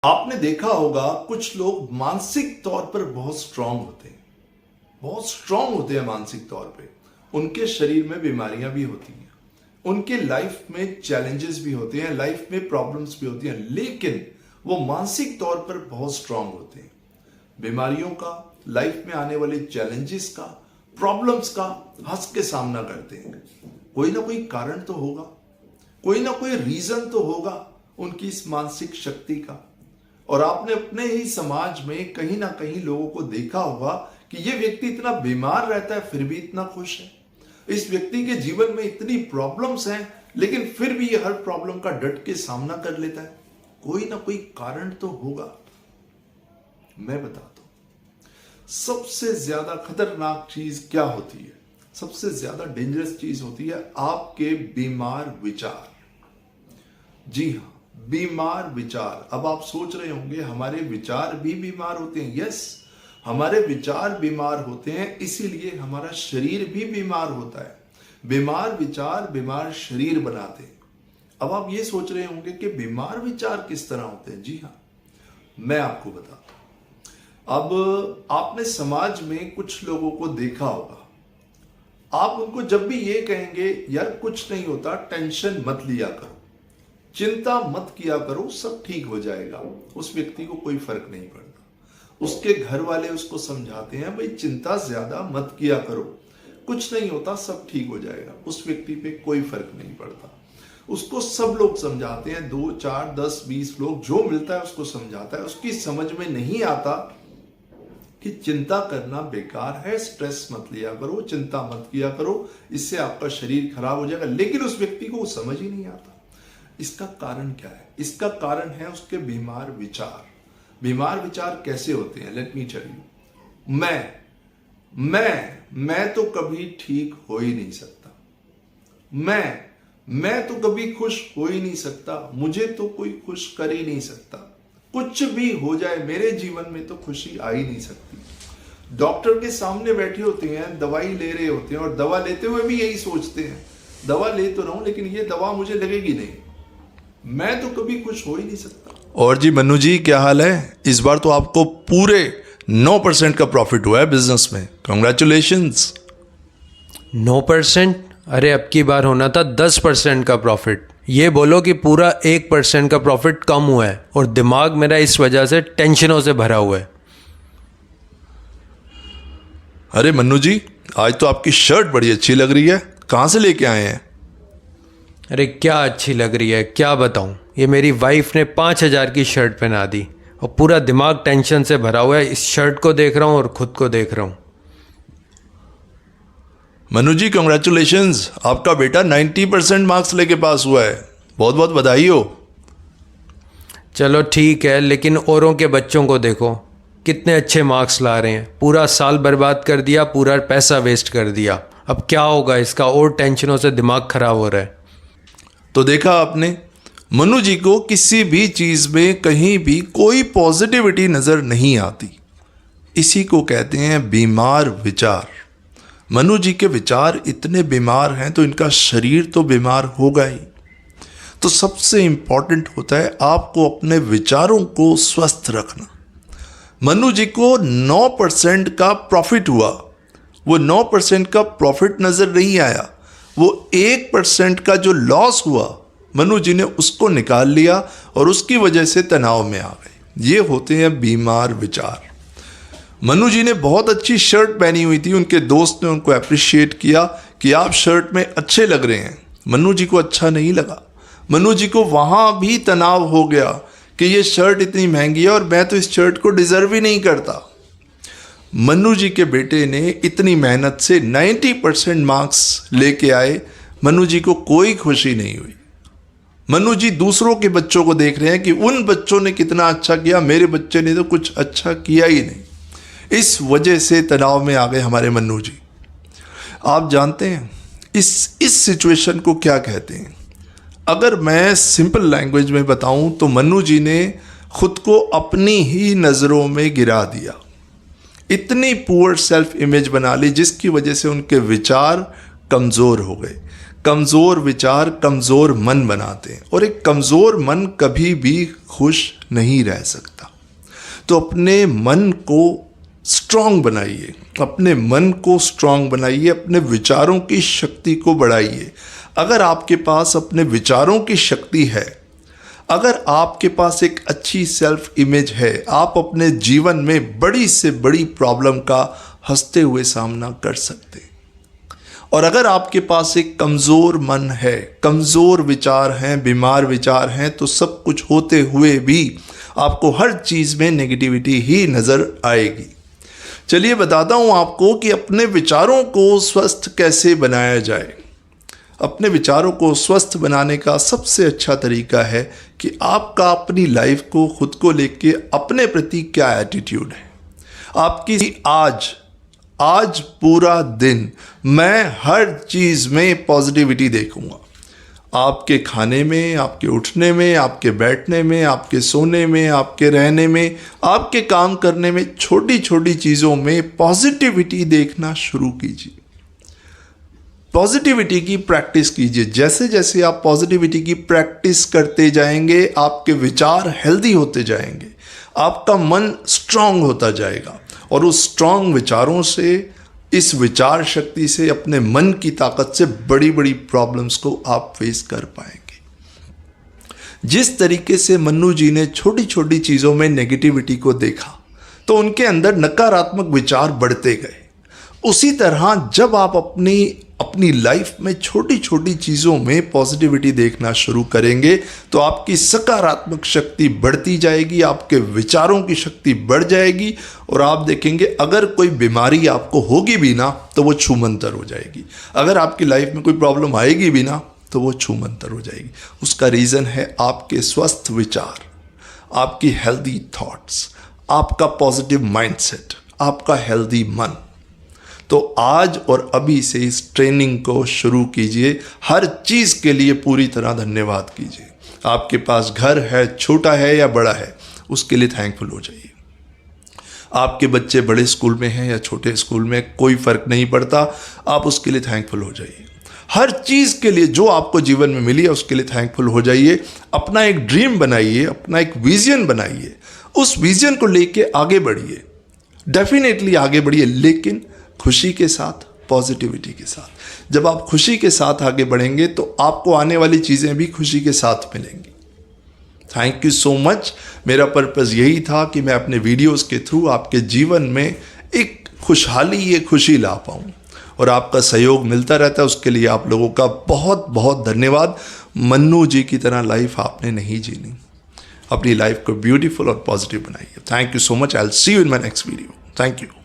आपने देखा होगा कुछ लोग मानसिक तौर पर बहुत स्ट्रांग होते हैं, बहुत स्ट्रांग होते हैं मानसिक तौर पे। उनके शरीर में बीमारियां भी होती हैं, उनके लाइफ में चैलेंजेस भी होते हैं, लाइफ में प्रॉब्लम्स भी होती हैं, लेकिन वो मानसिक तौर पर बहुत स्ट्रांग होते हैं। बीमारियों का, लाइफ में आने वाले चैलेंजेस का, प्रॉब्लम्स का हंस के सामना करते हैं। कोई ना कोई कारण तो होगा, कोई ना कोई रीजन तो होगा उनकी इस मानसिक शक्ति का। और आपने अपने ही समाज में कहीं ना कहीं लोगों को देखा होगा कि ये व्यक्ति इतना बीमार रहता है फिर भी इतना खुश है। इस व्यक्ति के जीवन में इतनी प्रॉब्लम्स हैं लेकिन फिर भी ये हर प्रॉब्लम का डट के सामना कर लेता है। कोई ना कोई कारण तो होगा। मैं बताता हूं, सबसे ज्यादा खतरनाक चीज क्या होती है? सबसे ज्यादा डेंजरस चीज होती है आपके बीमार विचार। जी हाँ, बीमार विचार। अब आप सोच रहे होंगे हमारे विचार भी बीमार होते हैं। यस, हमारे विचार बीमार होते हैं, इसीलिए हमारा शरीर भी बीमार होता है। बीमार विचार बीमार शरीर बनाते हैं। अब आप ये सोच रहे होंगे कि बीमार विचार किस तरह होते हैं? जी हाँ, मैं आपको बताता हूं। अब आपने समाज में कुछ लोगों को देखा होगा, आप उनको जब भी ये कहेंगे यार कुछ नहीं होता, टेंशन मत लिया करो, चिंता मत किया करो, सब ठीक हो जाएगा, उस व्यक्ति को कोई फर्क नहीं पड़ता। उसके घर वाले उसको समझाते हैं भाई चिंता ज्यादा मत किया करो, कुछ नहीं होता, सब ठीक हो जाएगा, उस व्यक्ति पे कोई फर्क नहीं पड़ता। उसको सब लोग समझाते हैं, 2, 4, 10, 20 लोग, जो मिलता है उसको समझाता है। उसकी समझ में नहीं आता कि चिंता करना बेकार है, स्ट्रेस मत लिया करो, चिंता मत किया करो, इससे आपका शरीर खराब हो जाएगा। लेकिन उस व्यक्ति को समझ ही नहीं आता। इसका कारण क्या है? इसका कारण है उसके बीमार विचार। बीमार विचार कैसे होते हैं? Let me tell you. मैं तो कभी ठीक हो ही नहीं सकता। मैं तो कभी खुश हो ही नहीं सकता। मुझे तो कोई खुश कर ही नहीं सकता। कुछ भी हो जाए मेरे जीवन में तो खुशी आ ही नहीं सकती। डॉक्टर के सामने बैठे होते हैं, दवाई ले रहे होते हैं और दवा लेते हुए भी यही सोचते हैं, दवा ले तो रहा हूं लेकिन ये दवा मुझे लगेगी नहीं, मैं तो कभी खुश हो ही नहीं सकता। और जी मन्नू जी, क्या हाल है? इस बार तो आपको पूरे 9% का प्रॉफिट हुआ है बिजनेस में। कांग्रेचुलेशंस। 9%? अरे अब की बार होना था 10% का प्रॉफिट। ये बोलो कि पूरा 1% का प्रॉफिट कम हुआ है और दिमाग मेरा इस वजह से टेंशनों से भरा हुआ है। अरे मन्नू जी, आज तो आपकी शर्ट बड़ी अच्छी लग रही है, कहाँ से लेके आए हैं? अरे क्या अच्छी लग रही है, क्या बताऊं। ये मेरी वाइफ ने 5,000 की शर्ट पहना दी और पूरा दिमाग टेंशन से भरा हुआ है। इस शर्ट को देख रहा हूं और खुद को देख रहा हूं। मन्नू जी कांग्रेचुलेशंस, आपका बेटा 90% मार्क्स लेके पास हुआ है, बहुत बहुत बधाई हो। चलो ठीक है, लेकिन औरों के बच्चों को देखो कितने अच्छे मार्क्स ला रहे हैं। पूरा साल बर्बाद कर दिया, पूरा पैसा वेस्ट कर दिया। अब क्या होगा इसका? और टेंशनों से दिमाग खराब हो रहा है। तो देखा आपने, मन्नू जी को किसी भी चीज़ में कहीं भी कोई पॉजिटिविटी नज़र नहीं आती। इसी को कहते हैं बीमार विचार। मन्नू जी के विचार इतने बीमार हैं तो इनका शरीर तो बीमार होगा ही। तो सबसे इंपॉर्टेंट होता है आपको अपने विचारों को स्वस्थ रखना। मन्नू जी को 9% का प्रॉफिट हुआ। वो 9% का प्रॉफिट नज़र नहीं आया, वो 1% का जो लॉस हुआ मन्नू जी ने उसको निकाल लिया और उसकी वजह से तनाव में आ गए। ये होते हैं बीमार विचार। मन्नू जी ने बहुत अच्छी शर्ट पहनी हुई थी, उनके दोस्त ने उनको अप्रिशिएट किया कि आप शर्ट में अच्छे लग रहे हैं। मन्नू जी को अच्छा नहीं लगा। मन्नू जी को वहाँ भी तनाव हो गया कि ये शर्ट इतनी महंगी है और मैं तो इस शर्ट को डिज़र्व ही नहीं करता। मन्नू जी के बेटे ने इतनी मेहनत से 90% मार्क्स लेके आए, मन्नू जी को कोई खुशी नहीं हुई। मन्नू जी दूसरों के बच्चों को देख रहे हैं कि उन बच्चों ने कितना अच्छा किया, मेरे बच्चे ने तो कुछ अच्छा किया ही नहीं। इस वजह से तनाव में आ गए हमारे मन्नू जी। आप जानते हैं इस सिचुएशन को क्या कहते हैं? अगर मैं सिंपल लैंग्वेज में बताऊं तो मन्नू जी ने खुद को अपनी ही नज़रों में गिरा दिया। इतनी पुअर सेल्फ इमेज बना ली जिसकी वजह से उनके विचार कमज़ोर हो गए। कमज़ोर विचार कमज़ोर मन बनाते हैं और एक कमज़ोर मन कभी भी खुश नहीं रह सकता। तो अपने मन को स्ट्रांग बनाइए, अपने मन को स्ट्रांग बनाइए, अपने विचारों की शक्ति को बढ़ाइए। अगर आपके पास अपने विचारों की शक्ति है, अगर आपके पास एक अच्छी सेल्फ इमेज है, आप अपने जीवन में बड़ी से बड़ी प्रॉब्लम का हंसते हुए सामना कर सकते हैं। और अगर आपके पास एक कमज़ोर मन है, कमज़ोर विचार हैं, बीमार विचार हैं, तो सब कुछ होते हुए भी आपको हर चीज़ में नेगेटिविटी ही नज़र आएगी। चलिए बताता हूँ आपको कि अपने विचारों को स्वस्थ कैसे बनाया जाए। अपने विचारों को स्वस्थ बनाने का सबसे अच्छा तरीका है कि आपका अपनी लाइफ को खुद को लेके अपने प्रति क्या एटीट्यूड है। आपकी आज पूरा दिन मैं हर चीज़ में पॉजिटिविटी देखूंगा। आपके खाने में, आपके उठने में, आपके बैठने में, आपके सोने में, आपके रहने में, आपके काम करने में, छोटी छोटी चीज़ों में पॉजिटिविटी देखना शुरू कीजिए। पॉजिटिविटी की प्रैक्टिस कीजिए। जैसे जैसे आप पॉजिटिविटी की प्रैक्टिस करते जाएंगे, आपके विचार हेल्दी होते जाएंगे, आपका मन स्ट्रांग होता जाएगा और उस स्ट्रांग विचारों से, इस विचार शक्ति से, अपने मन की ताकत से बड़ी बड़ी प्रॉब्लम्स को आप फेस कर पाएंगे। जिस तरीके से मन्नू जी ने छोटी छोटी चीज़ों में नेगेटिविटी को देखा तो उनके अंदर नकारात्मक विचार बढ़ते गए। उसी तरह जब आप अपनी लाइफ में छोटी छोटी चीज़ों में पॉजिटिविटी देखना शुरू करेंगे तो आपकी सकारात्मक शक्ति बढ़ती जाएगी, आपके विचारों की शक्ति बढ़ जाएगी और आप देखेंगे अगर कोई बीमारी आपको होगी भी ना तो वो छूमंतर हो जाएगी। अगर आपकी लाइफ में कोई प्रॉब्लम आएगी भी ना तो वो छूमंतर हो जाएगी। उसका रीज़न है आपके स्वस्थ विचार, आपकी हेल्दी थॉट्स, आपका पॉजिटिव माइंडसेट, आपका हेल्दी मन। तो आज और अभी से इस ट्रेनिंग को शुरू कीजिए। हर चीज़ के लिए पूरी तरह धन्यवाद कीजिए। आपके पास घर है, छोटा है या बड़ा है, उसके लिए थैंकफुल हो जाइए। आपके बच्चे बड़े स्कूल में हैं या छोटे स्कूल में, कोई फ़र्क नहीं पड़ता, आप उसके लिए थैंकफुल हो जाइए। हर चीज़ के लिए जो आपको जीवन में मिली है उसके लिए थैंकफुल हो जाइए। अपना एक ड्रीम बनाइए, अपना एक विज़न बनाइए, उस विज़न को लेके आगे बढ़िए। डेफिनेटली आगे बढ़िए, लेकिन खुशी के साथ, पॉजिटिविटी के साथ। जब आप खुशी के साथ आगे बढ़ेंगे तो आपको आने वाली चीज़ें भी खुशी के साथ मिलेंगी। Thank you so much. मेरा पर्पज़ यही था कि मैं अपने वीडियोस के थ्रू आपके जीवन में एक खुशहाली, ये खुशी ला पाऊँ और आपका सहयोग मिलता रहता है। उसके लिए आप लोगों का बहुत बहुत धन्यवाद। मन्नू जी की तरह लाइफ आपने नहीं जीनी। अपनी लाइफ को ब्यूटीफुल और पॉजिटिव बनाइए। Thank you so much. I will see you in my next video. Thank you.